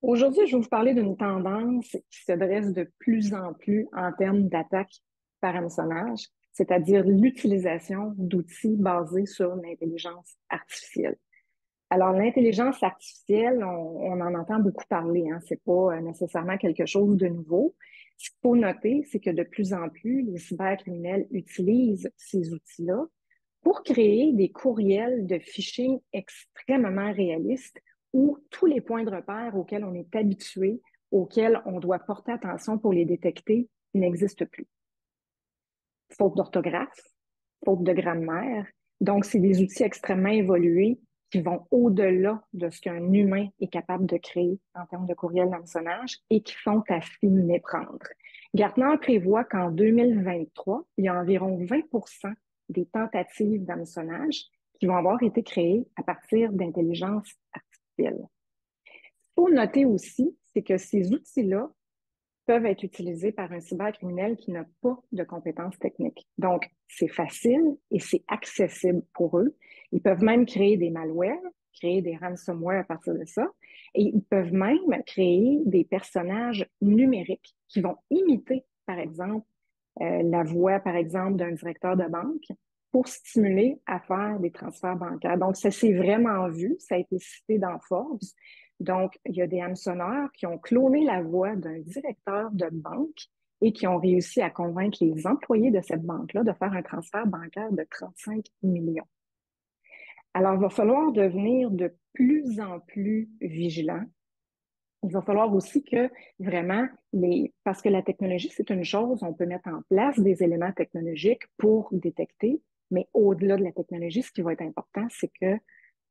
Aujourd'hui, je vais vous parler d'une tendance qui se dresse de plus en plus en termes d'attaque par hameçonnage, c'est-à-dire l'utilisation d'outils basés sur l'intelligence artificielle. Alors, l'intelligence artificielle, on en entend beaucoup parler, hein. C'est pas nécessairement quelque chose de nouveau. Ce qu'il faut noter, c'est que de plus en plus, les cybercriminels utilisent ces outils-là pour créer des courriels de phishing extrêmement réalistes où tous les points de repère auxquels on est habitué, auxquels on doit porter attention pour les détecter, n'existent plus. Faute d'orthographe, faute de grammaire. Donc, c'est des outils extrêmement évolués qui vont au-delà de ce qu'un humain est capable de créer en termes de courriel d'hameçonnage et qui sont à s'y méprendre. Gartner prévoit qu'en 2023, il y a environ 20% des tentatives d'hameçonnage qui vont avoir été créées à partir d'intelligence artificielle. Il faut noter aussi, c'est que ces outils-là peuvent être utilisés par un cybercriminel qui n'a pas de compétences techniques. Donc, c'est facile et c'est accessible pour eux. Ils peuvent même créer des malwares, créer des ransomware à partir de ça, et ils peuvent même créer des personnages numériques qui vont imiter, par exemple, la voix, par exemple, d'un directeur de banque pour stimuler à faire des transferts bancaires. Donc, ça s'est vraiment vu, ça a été cité dans Forbes. Donc, il y a des hameçonneurs qui ont cloné la voix d'un directeur de banque et qui ont réussi à convaincre les employés de cette banque-là de faire un transfert bancaire de 35 millions. Alors, il va falloir devenir de plus en plus vigilant. Il va falloir aussi que vraiment parce que la technologie, c'est une chose, on peut mettre en place des éléments technologiques pour détecter, mais au-delà de la technologie, ce qui va être important, c'est que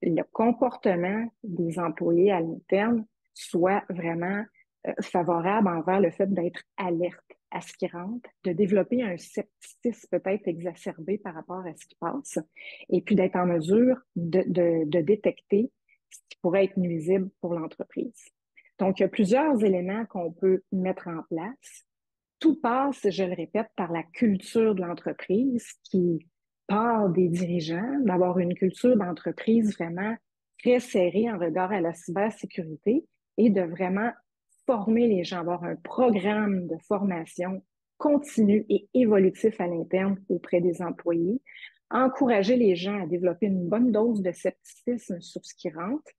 le comportement des employés à l'interne soit vraiment favorable envers le fait d'être alerte à ce qui rentre, de développer un scepticisme peut-être exacerbé par rapport à ce qui passe, et puis d'être en mesure de détecter ce qui pourrait être nuisible pour l'entreprise. Donc, il y a plusieurs éléments qu'on peut mettre en place. Tout passe, je le répète, par la culture de l'entreprise qui part des dirigeants, d'avoir une culture d'entreprise vraiment très serrée en regard à la cybersécurité et de vraiment former les gens, avoir un programme de formation continu et évolutif à l'interne auprès des employés, encourager les gens à développer une bonne dose de scepticisme sur ce qui rentre,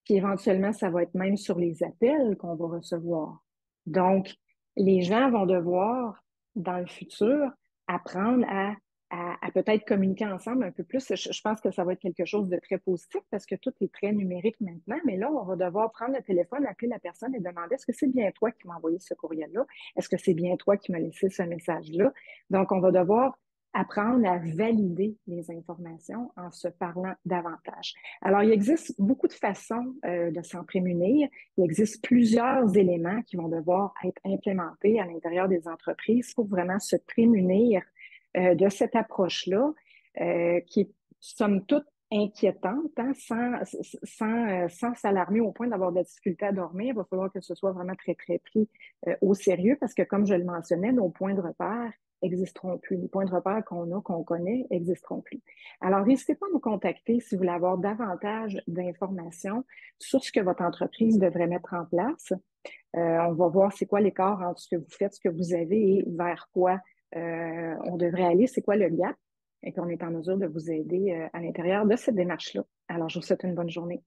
puis éventuellement, ça va être même sur les appels qu'on va recevoir. Donc, les gens vont devoir, dans le futur, apprendre à peut-être communiquer ensemble un peu plus. Je pense que ça va être quelque chose de très positif parce que tout est très numérique maintenant. Mais là, on va devoir prendre le téléphone, appeler la personne et demander est-ce que c'est bien toi qui m'as envoyé ce courriel-là? Est-ce que c'est bien toi qui m'as laissé ce message-là? Donc, on va devoir apprendre à valider les informations en se parlant davantage. Alors, il existe beaucoup de façons de s'en prémunir. Il existe plusieurs éléments qui vont devoir être implémentés à l'intérieur des entreprises pour vraiment se prémunir de cette approche-là, qui est somme toute inquiétante, hein, sans s'alarmer au point d'avoir de la difficulté à dormir. Il va falloir que ce soit vraiment très, très pris au sérieux parce que, comme je le mentionnais, nos points de repère existeront plus. Les points de repère qu'on a, qu'on connaît, existeront plus. Alors, n'hésitez pas à nous contacter si vous voulez avoir davantage d'informations sur ce que votre entreprise devrait mettre en place. On va voir c'est quoi l'écart entre ce que vous faites, ce que vous avez et vers quoi on devrait aller, c'est quoi le gap, et qu'on est en mesure de vous aider à l'intérieur de cette démarche-là. Alors, je vous souhaite une bonne journée.